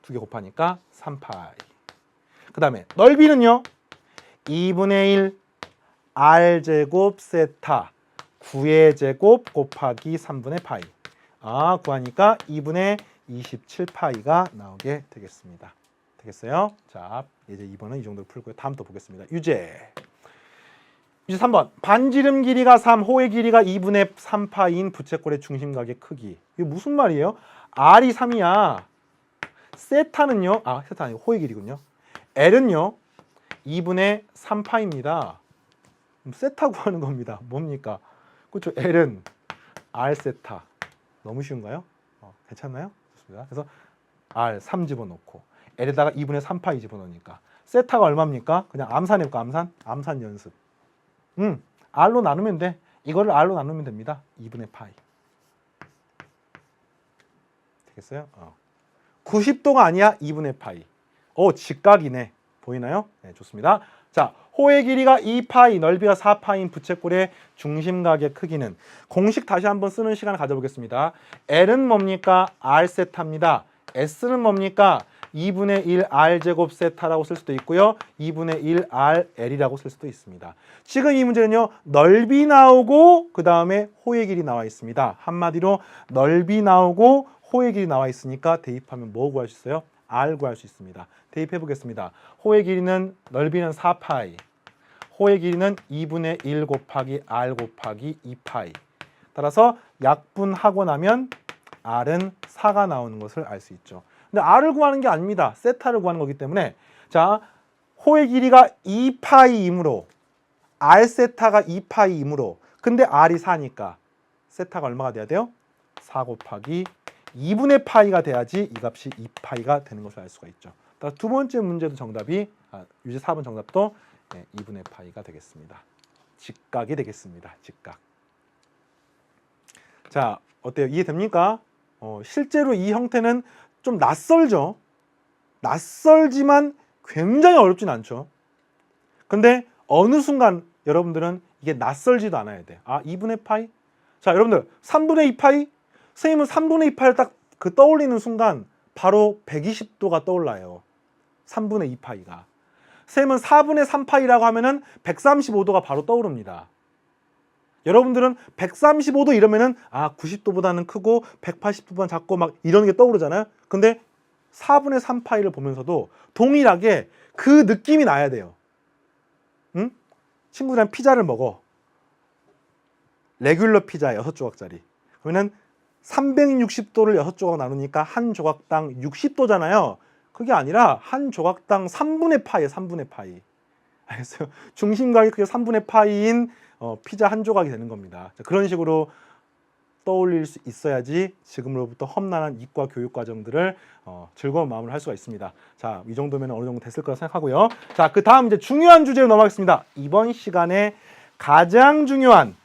2개 곱하니까 3파이. 그 다음에 넓이는요. 2분의 1 r 제곱 세타 9의 제곱 곱하기 3분의 파이. 구하니까 2분의 27파이가 나오게 되겠습니다. 되겠어요? 자, 이제 2번은 이 정도로 풀고요. 다음 또 보겠습니다. 유제 3번. 반지름 길이가 3, 호의 길이가 2분의 3파이인 부채꼴의 중심각의 크기. 이게 무슨 말이에요? R이 3이야. 세타는요. 세타 아니고 호의 길이군요. L은요. 2분의 3파입니다. 세타 구하는 겁니다. 뭡니까? 그렇죠. L은 R 세타. 너무 쉬운가요? 괜찮나요? 좋습니다. 그래서 R 3 집어넣고 L에다가 2분의 3파이 집어넣으니까 세타가 얼마입니까? 그냥 암산해볼까? 암산 연습. R로 나누면 돼. 이거를 R로 나누면 됩니다. 2분의 파이. 되겠어요? 90도가 아니야. 2분의 파이. 직각이네. 보이나요? 네, 좋습니다. 자, 호의 길이가 2파이, 넓이가 4파이인 부채꼴의 중심각의 크기는 공식 다시 한번 쓰는 시간을 가져보겠습니다. L은 뭡니까? R 세타입니다. S는 뭡니까? 2분의 1 R제곱 세타라고 쓸 수도 있고요. 2분의 1 RL이라고 쓸 수도 있습니다. 지금 이 문제는요. 넓이 나오고 그 다음에 호의 길이 나와 있습니다. 한마디로 넓이 나오고 호의 길이 나와 있으니까 대입하면 뭐 구할 수 있어요? R 구할 수 있습니다. 대입해 보겠습니다. 호의 길이는 넓이는 4파이. 호의 길이는 2분의 1 곱하기 R 곱하기 2파이. 따라서 약분하고 나면 R은 4가 나오는 것을 알 수 있죠. 근데 R을 구하는 게 아닙니다. 세타를 구하는 거기 때문에 자, 호의 길이가 2파이이므로 r 세타가 2파이이므로 근데 r이 4니까 세타가 얼마가 돼야 돼요? 4 곱하기 2분의 파이가 돼야지 이 값이 2파이가 되는 것을 알 수가 있죠. 두 번째 문제도 정답이 유제 4번 정답도 2분의 파이가 되겠습니다. 직각이 되겠습니다. 직각. 자, 어때요? 이해됩니까? 실제로 이 형태는 좀 낯설죠. 낯설지만 굉장히 어렵진 않죠. 근데 어느 순간 여러분들은 이게 낯설지도 않아야 돼. 2분의 파이? 자, 여러분들 3분의 2파이? 선생님은 3분의 2파이를 딱 떠올리는 순간 바로 120도가 떠올라요. 3분의 2파이가. 선생님은 4분의 3파이라고 하면은 135도가 바로 떠오릅니다. 여러분들은 135도 이러면은 90도보다는 크고 180도보다는 작고 막 이런 게 떠오르잖아요. 근데 4분의 3파이를 보면서도 동일하게 그 느낌이 나야 돼요. 응? 친구들이랑 피자를 먹어. 레귤러 피자 6조각짜리. 그러면 360도를 6조각 나누니까 한 조각당 60도잖아요. 그게 아니라 한 조각당 3분의 파이예요. 3분의 파이. 알겠어요? 중심각이 그게 3분의 파이인 피자 한 조각이 되는 겁니다. 그런 식으로 떠올릴 수 있어야지 지금으로부터 험난한 이과 교육 과정들을 즐거운 마음으로 할 수가 있습니다. 자, 이 정도면 어느 정도 됐을 거라 생각하고요. 자, 그 다음 이제 중요한 주제로 넘어가겠습니다. 이번 시간에 가장 중요한,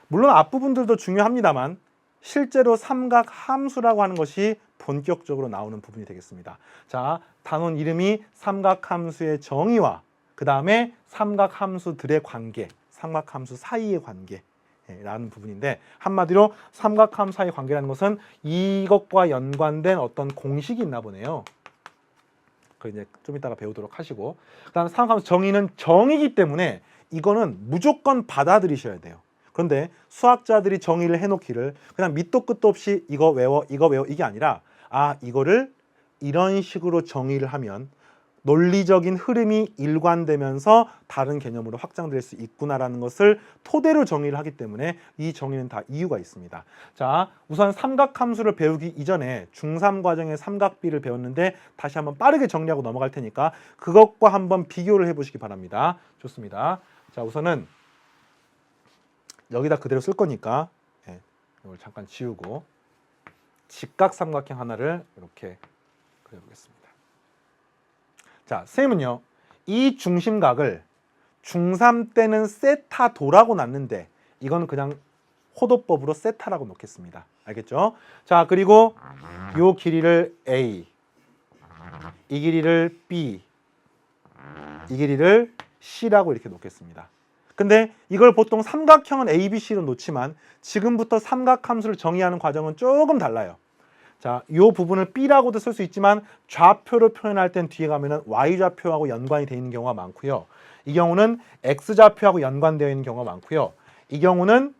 물론 앞부분들도 중요합니다만 실제로 삼각 함수라고 하는 것이 본격적으로 나오는 부분이 되겠습니다. 자, 단원 이름이 삼각 함수의 정의와 그 다음에 삼각 함수들의 관계, 삼각 함수 사이의 관계 라는 부분인데, 한마디로 삼각함 사이 관계라는 것은 이것과 연관된 어떤 공식이 있나 보네요. 그 이제 좀 이따가 배우도록 하시고, 그다음에 삼각함수 정의는 정의이기 때문에 이거는 무조건 받아들이셔야 돼요. 그런데 수학자들이 정의를 해놓기를 그냥 밑도 끝도 없이 이거 외워 이게 아니라 이거를 이런 식으로 정의를 하면 논리적인 흐름이 일관되면서 다른 개념으로 확장될 수 있구나라는 것을 토대로 정의를 하기 때문에 이 정의는 다 이유가 있습니다. 자, 우선 삼각함수를 배우기 이전에 중3 과정의 삼각비를 배웠는데 다시 한번 빠르게 정리하고 넘어갈 테니까 그것과 한번 비교를 해보시기 바랍니다. 좋습니다. 자, 우선은 여기다 그대로 쓸 거니까 이걸 잠깐 지우고 직각삼각형 하나를 이렇게 그려보겠습니다. 자, 쌤은요, 이 중심각을 중3 때는 세타도라고 놨는데 이건 그냥 호도법으로 세타라고 놓겠습니다. 알겠죠? 자, 그리고 요 길이를 A, 이 길이를 B, 이 길이를 C라고 이렇게 놓겠습니다. 근데 이걸 보통 삼각형은 A, B, C로 놓지만 지금부터 삼각함수를 정의하는 과정은 조금 달라요. 자, 이 부분을 B라고도 쓸 수 있지만 좌표를 표현할 땐 뒤에 가면은 Y좌표하고 연관이 되어 있는 경우가 많고요. 이 경우는 X좌표하고 연관되어 있는 경우가 많고요. 이 경우는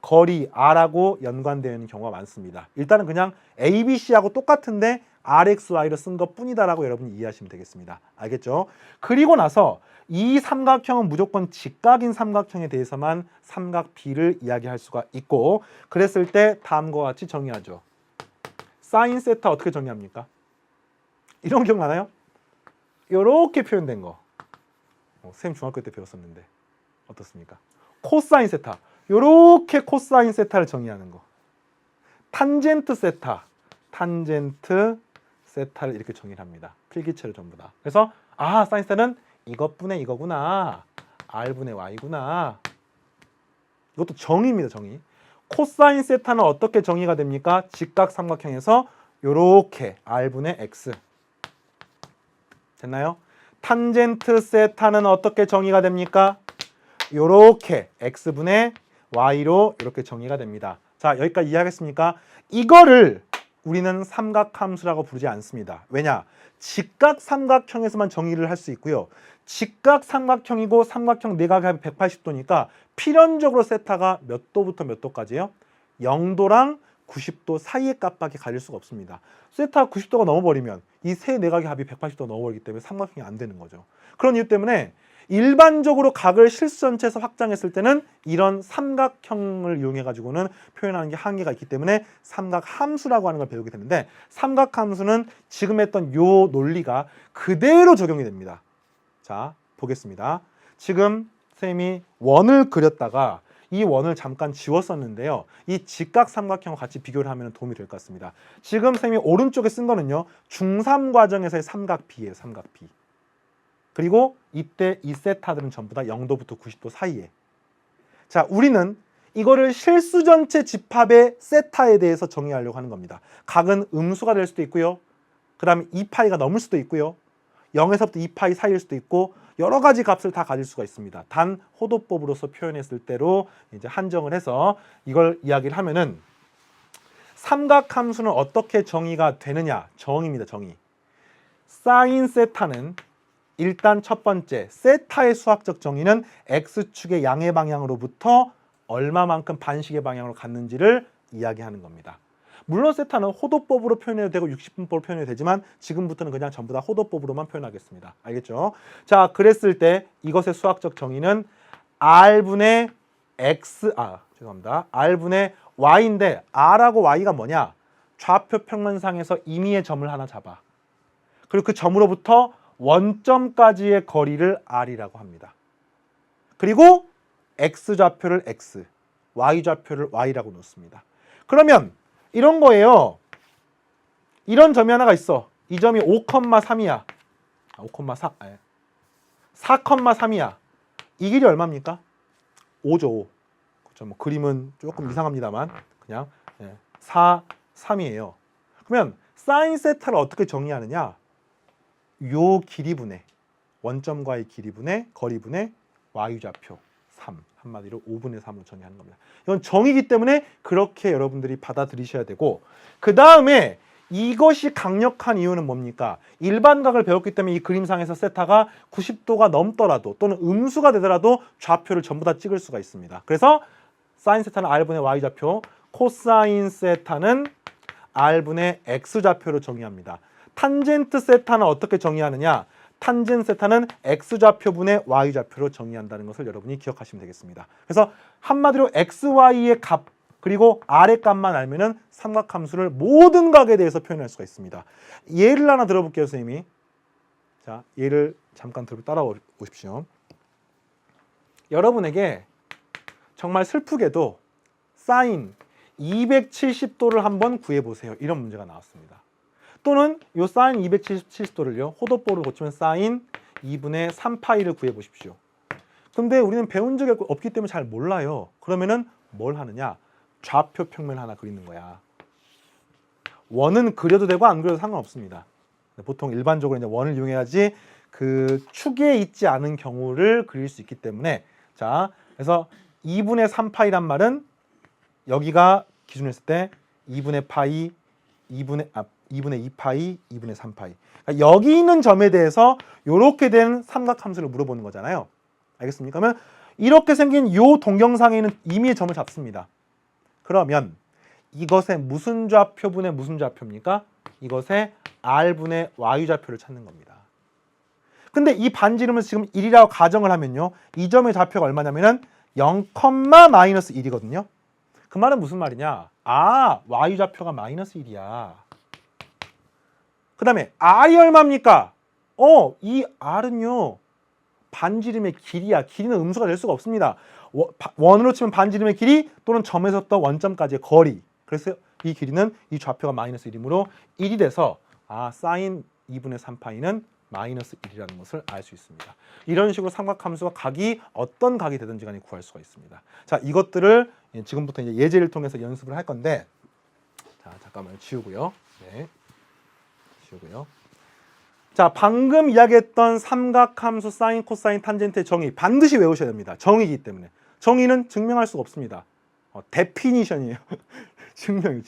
거리 R하고 연관되어 있는 경우가 많습니다. 일단은 그냥 A, B, C하고 똑같은데 RXY를 쓴 것 뿐이다라고 여러분이 이해하시면 되겠습니다. 알겠죠? 그리고 나서 이 삼각형은 무조건 직각인 삼각형에 대해서만 삼각 B를 이야기할 수가 있고, 그랬을 때 다음과 같이 정의하죠. 사인 세타 어떻게 정의합니까? 이런 거 기억나나요? 이렇게 표현된 거. 쌤 중학교 때 배웠었는데 어떻습니까? 코사인 세타. 이렇게 코사인 세타를 정의하는 거. 탄젠트 세타. 탄젠트 세타를 이렇게 정의를 합니다. 필기체를 전부 다. 그래서 사인 세타는 이것분의 이거구나. R분의 Y구나. 이것도 정의입니다. 정의. 코사인 세타는 어떻게 정의가 됩니까? 직각삼각형에서 요렇게 R분의 X. 됐나요? 탄젠트 세타는 어떻게 정의가 됩니까? 요렇게 X분의 Y로 이렇게 정의가 됩니다. 자, 여기까지 이해하겠습니까? 이거를 우리는 삼각함수라고 부르지 않습니다. 왜냐? 직각삼각형에서만 정의를 할 수 있고요. 직각삼각형이고 삼각형 내각합이 180도니까 필연적으로 세타가 몇 도부터 몇 도까지요? 0도랑 90도 사이의 값밖에 가릴 수가 없습니다. 세타가 90도가 넘어버리면 이 세 내각의 합이 180도 넘어버리기 때문에 삼각형이 안 되는 거죠. 그런 이유 때문에 일반적으로 각을 실수전체에서 확장했을 때는 이런 삼각형을 이용해 가지고는 표현하는 게 한계가 있기 때문에 삼각함수라고 하는 걸 배우게 되는데, 삼각함수는 지금 했던 요 논리가 그대로 적용이 됩니다. 자, 보겠습니다. 지금 쌤이 원을 그렸다가 이 원을 잠깐 지웠었는데요. 이 직각 삼각형과 같이 비교를 하면 도움이 될 것 같습니다. 지금 쌤이 오른쪽에 쓴 거는요. 중3 과정에서의 삼각 B예요. 삼각 B. 그리고 이때 이 세타들은 전부 다 0도부터 90도 사이에. 자, 우리는 이거를 실수 전체 집합의 세타에 대해서 정의하려고 하는 겁니다. 각은 음수가 될 수도 있고요. 그 다음에 2파이가 넘을 수도 있고요. 0에서부터 2파이 사이일 수도 있고 여러 가지 값을 다 가질 수가 있습니다. 단 호도법으로서 표현했을 때로 이제 한정을 해서 이걸 이야기를 하면은 삼각함수는 어떻게 정의가 되느냐? 정의입니다. 정의. 사인 세타는 일단 첫 번째 세타의 수학적 정의는 x축의 양의 방향으로부터 얼마만큼 반식의 방향으로 갔는지를 이야기하는 겁니다. 물론 세타는 호도법으로 표현해도 되고 60분법으로 표현해도 되지만 지금부터는 그냥 전부 다 호도법으로만 표현하겠습니다. 알겠죠? 자, 그랬을 때 이것의 수학적 정의는 r분의 x, r분의 y인데 r하고 y가 뭐냐? 좌표 평면상에서 임의의 점을 하나 잡아. 그리고 그 점으로부터 원점까지의 거리를 r이라고 합니다. 그리고 x좌표를 x, y좌표를 y라고 놓습니다. 그러면 이런 거예요. 이런 점이 하나가 있어. 이 점이 5,3이야. 5,4, 4,3이야. 이 길이 얼마입니까? 5죠. 5. 그렇죠. 뭐 그림은 조금 이상합니다만 그냥 4, 3이에요. 그러면 사인 세타를 어떻게 정의하느냐? 요 길이분의 원점과의 길이분의 거리분의 y좌표 3. 한마디로 5분의 3으로 정의하는 겁니다. 이건 정의이기 때문에 그렇게 여러분들이 받아들이셔야 되고 그 다음에 이것이 강력한 이유는 뭡니까? 일반각을 배웠기 때문에 이 그림상에서 세타가 90도가 넘더라도 또는 음수가 되더라도 좌표를 전부 다 찍을 수가 있습니다. 그래서 사인 세타는 r분의 y좌표, 코사인 세타는 r분의 x좌표로 정의합니다. 탄젠트 세타는 어떻게 정의하느냐? 탄젠트 세타는 x좌표분의 y좌표로 정의한다는 것을 여러분이 기억하시면 되겠습니다. 그래서 한마디로 xy의 값 그리고 r의 값만 알면은 삼각함수를 모든 각에 대해서 표현할 수가 있습니다. 예를 하나 들어볼게요, 선생님이. 자, 예를 잠깐 따라오십시오. 여러분에게 정말 슬프게도 사인 270도를 한번 구해보세요. 이런 문제가 나왔습니다. 또는 이 사인 270도를요. 호도법으로 고치면 사인 2분의 3파이를 구해보십시오. 근데 우리는 배운 적이 없기 때문에 잘 몰라요. 그러면은 뭘 하느냐? 좌표 평면 하나 그리는 거야. 원은 그려도 되고 안 그려도 상관없습니다. 보통 일반적으로 이제 원을 이용해야지 그 축에 있지 않은 경우를 그릴 수 있기 때문에 자, 그래서 2분의 3파이란 말은 여기가 기준으로 했을 때 2분의 파이, 2분의 2파이, 2분의 3파이. 그러니까 여기 있는 점에 대해서 이렇게 된 삼각함수를 물어보는 거잖아요. 알겠습니까? 그러면 이렇게 생긴 이 동경상에 있는 임의의 점을 잡습니다. 그러면 이것의 무슨 좌표분의 무슨 좌표입니까? 이것의 r분의 y좌표를 찾는 겁니다. 근데 이 반지름을 지금 1이라고 가정을 하면요. 이 점의 좌표가 얼마냐면은 0,-1이거든요. 그 말은 무슨 말이냐? 아, y좌표가 -1이야. 그 다음에 r이 얼마입니까? 이 r은요. 반지름의 길이야. 길이는 음수가 될 수가 없습니다. 원으로 치면 반지름의 길이 또는 점에서부터 원점까지의 거리. 그래서 이 길이는 이 좌표가 -1이므로 1이 돼서 사인 2분의 3파이는 -1이라는 것을 알 수 있습니다. 이런 식으로 삼각함수가 각이 어떤 각이 되든지 간에 구할 수가 있습니다. 자, 이것들을 지금부터 이제 예제를 통해서 연습을 할 건데 자, 잠깐만요. 지우고요. 네. 지우고요. 자, 방금 이야기했던 삼각함수 사인, 코사인, 탄젠트의 정의 반드시 외우셔야 됩니다. 정의이기 때문에. 정의는 증명할 수가 없습니다. 데피니션이에요. 증명.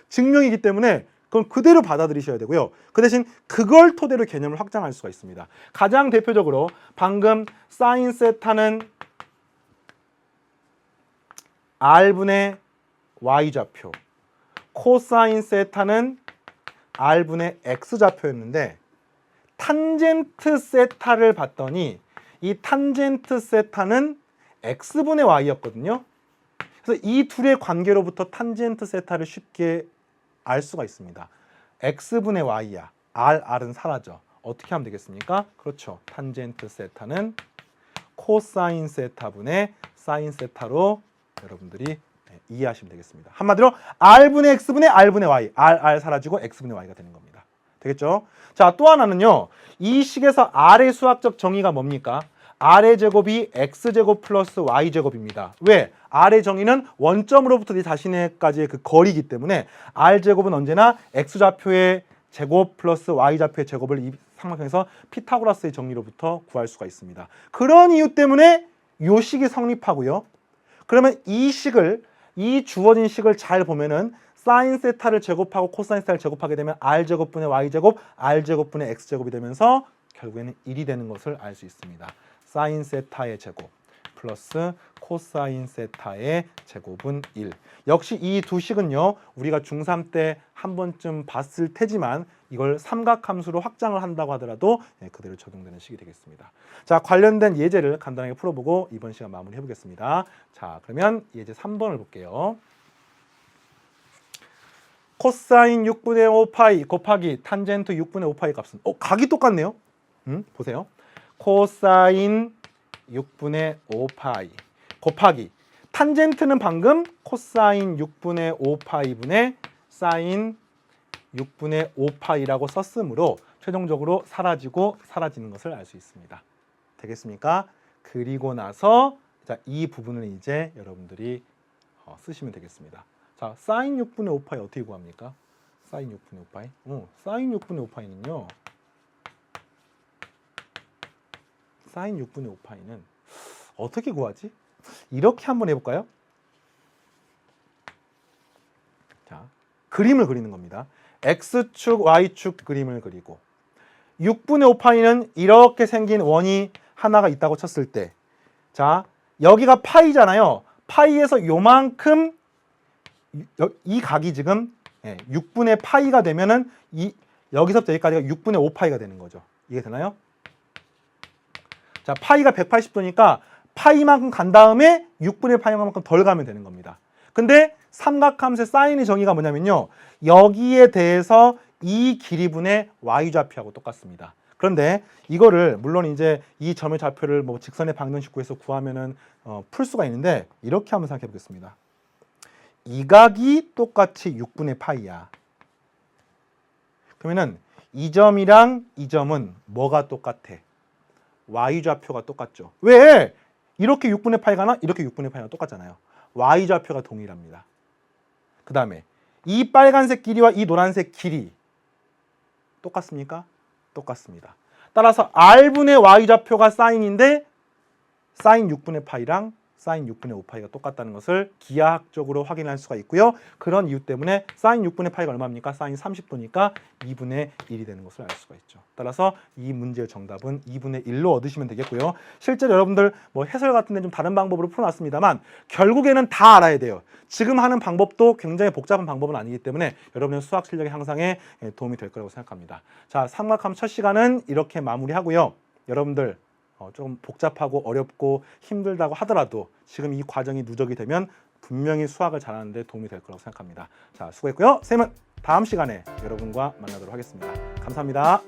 증명이기 때문에 그건 그대로 받아들이셔야 되고요. 그 대신 그걸 토대로 개념을 확장할 수가 있습니다. 가장 대표적으로 방금 사인 세타는 r분의 y좌표, 코사인 세타는 r분의 x좌표였는데 탄젠트 세타를 봤더니 이 탄젠트 세타는 x분의 y였거든요. 그래서 이 둘의 관계로부터 탄젠트 세타를 쉽게 알 수가 있습니다. x분의 y야. r은 사라져. 어떻게 하면 되겠습니까? 그렇죠. 탄젠트 세타는 코사인 세타분의 사인 세타로 여러분들이 이해하시면 되겠습니다. 한마디로 R분의 X분의 R분의 Y, R 사라지고 X분의 Y가 되는 겁니다. 되겠죠? 자, 또 하나는요. 이 식에서 R의 수학적 정의가 뭡니까? R의 제곱이 X제곱 플러스 Y제곱입니다. 왜? R의 정의는 원점으로부터 네 자신의까지의 그 거리이기 때문에 R제곱은 언제나 X좌표의 제곱 플러스 Y좌표의 제곱을 이 삼각형에서 피타고라스의 정리로부터 구할 수가 있습니다. 그런 이유 때문에 이 식이 성립하고요. 그러면 이 식을, 이 주어진 식을 잘 보면은 사인 세타를 제곱하고 코사인 세타를 제곱하게 되면 R제곱분의 Y제곱, R제곱분의 X제곱이 되면서 결국에는 1이 되는 것을 알 수 있습니다. 사인 세타의 제곱 플러스 코사인 세타의 제곱은 1. 역시 이 두 식은요, 우리가 중3 때 한 번쯤 봤을 테지만 이걸 삼각함수로 확장을 한다고 하더라도 그대로 적용되는 식이 되겠습니다. 자, 관련된 예제를 간단하게 풀어보고 이번 시간 마무리해 보겠습니다. 자, 그러면 예제 3번을 볼게요. 코사인 6분의 5파이 곱하기 탄젠트 6분의 5파이 값은 각이 똑같네요. 보세요. 코사인 6분의 5파이 곱하기 탄젠트는 방금 코사인 6분의 5파이분의 사인 6분의 5파이라고 썼으므로 최종적으로 사라지고 사라지는 것을 알 수 있습니다. 되겠습니까? 그리고 나서 자, 이 부분을 이제 여러분들이 쓰시면 되겠습니다. 자, 사인 6분의 5파이 어떻게 구합니까? 사인 6분의 5파이? 사인 6분의 5파이는요. 사인 6분의 5파이는 어떻게 구하지? 이렇게 한번 해볼까요? 자, 그림을 그리는 겁니다. X축, Y축 그림을 그리고 6분의 5파이는 이렇게 생긴 원이 하나가 있다고 쳤을 때 자, 여기가 파이잖아요. 파이에서 요만큼 이 각이 지금 6분의 파이가 되면은 여기서부터 여기까지가 6분의 5파이가 되는 거죠. 이해 되나요? 자, 파이가 180도니까 파이만큼 간 다음에 6분의 파이만큼 덜 가면 되는 겁니다. 근데 삼각함수의 사인의 정의가 뭐냐면요. 여기에 대해서 이 길이분의 y좌표하고 똑같습니다. 그런데 이거를 물론 이제 이 점의 좌표를 뭐 직선의 방정식 구해서 구하면은 풀 수가 있는데 이렇게 한번 생각해 보겠습니다. 이 각이 똑같이 6분의 파이야. 그러면은 이 점이랑 이 점은 뭐가 똑같아? y좌표가 똑같죠. 왜? 이렇게 6분의 파이가나 이렇게 6분의 파이가 똑같잖아요. y좌표가 동일합니다. 그 다음에 이 빨간색 길이와 이 노란색 길이 똑같습니까? 똑같습니다. 따라서 r분의 y좌표가 사인인데 사인 6분의 파이랑 사인 6분의 5파이가 똑같다는 것을 기하학적으로 확인할 수가 있고요. 그런 이유 때문에 사인 6분의 파이가 얼마입니까? 사인 30도니까 2분의 1이 되는 것을 알 수가 있죠. 따라서 이 문제의 정답은 2분의 1로 얻으시면 되겠고요. 실제로 여러분들 뭐 해설 같은 데 좀 다른 방법으로 풀어놨습니다만 결국에는 다 알아야 돼요. 지금 하는 방법도 굉장히 복잡한 방법은 아니기 때문에 여러분의 수학 실력의 향상에 도움이 될 거라고 생각합니다. 자, 삼각함수 첫 시간은 이렇게 마무리하고요. 여러분들 좀 복잡하고 어렵고 힘들다고 하더라도 지금 이 과정이 누적이 되면 분명히 수학을 잘하는 데 도움이 될 거라고 생각합니다. 자, 수고했고요. 쌤은 다음 시간에 여러분과 만나도록 하겠습니다. 감사합니다.